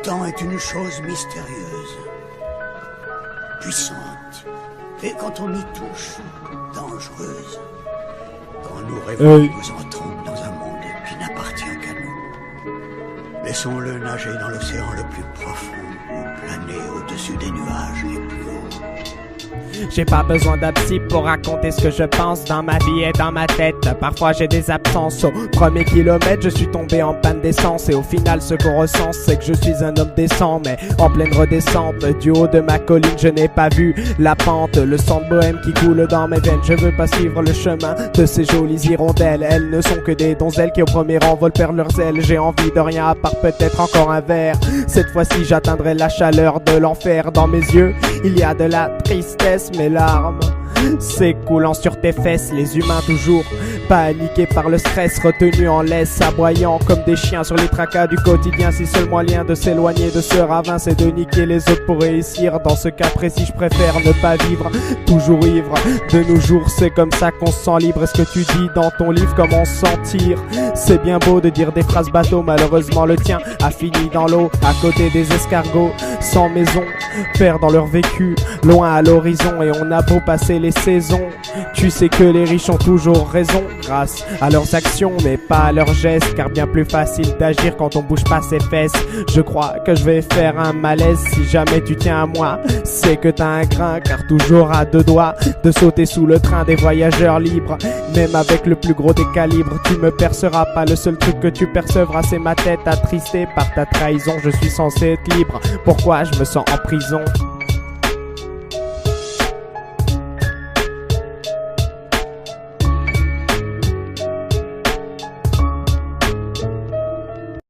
temps est une chose mystérieuse, puissante, et quand on y touche, dangereuse. Quand nous rêvons, nous entrons dans un monde qui n'appartient qu'à nous. Laissons-le nager dans l'océan le plus profond, ou planer au-dessus des nuages les plus hauts. J'ai pas besoin d'un psy pour raconter ce que je pense dans ma vie et dans ma tête. Parfois j'ai des absences. Au premier kilomètre je suis tombé en panne d'essence. Et au final ce qu'on ressent c'est que je suis un homme décent. Mais en pleine redescente du haut de ma colline je n'ai pas vu la pente. Le sang de bohème qui coule dans mes veines. Je veux pas suivre le chemin de ces jolies hirondelles. Elles ne sont que des donzelles qui au premier rang volent perdre leurs ailes. J'ai envie de rien à part peut-être encore un verre. Cette fois-ci j'atteindrai la chaleur de l'enfer. Dans mes yeux il y a de la tristesse. Mes larmes s'écoulant sur tes fesses. Les humains toujours paniqués par le stress, retenus en laisse, aboyant comme des chiens sur les tracas du quotidien. Si seul moyen de s'éloigner de ce ravin c'est de niquer les autres pour réussir. Dans ce cas précis je préfère ne pas vivre toujours ivre. De nos jours c'est comme ça qu'on se sent libre. Est-ce que tu dis dans ton livre comment se sentir? C'est bien beau de dire des phrases bateau. Malheureusement le tien a fini dans l'eau, à côté des escargots sans maison, perdant leur vécu loin à l'horizon. Et on a beau passer les saisons, tu sais que les riches ont toujours raison, grâce à leurs actions mais pas à leurs gestes. Car bien plus facile d'agir quand on bouge pas ses fesses. Je crois que je vais faire un malaise si jamais tu tiens à moi. C'est que t'as un grain, car toujours à deux doigts de sauter sous le train des voyageurs libres. Même avec le plus gros des calibres tu me perceras pas. Le seul truc que tu percevras c'est ma tête attristée par ta trahison. Je suis censé être libre, pourquoi je me sens en prison?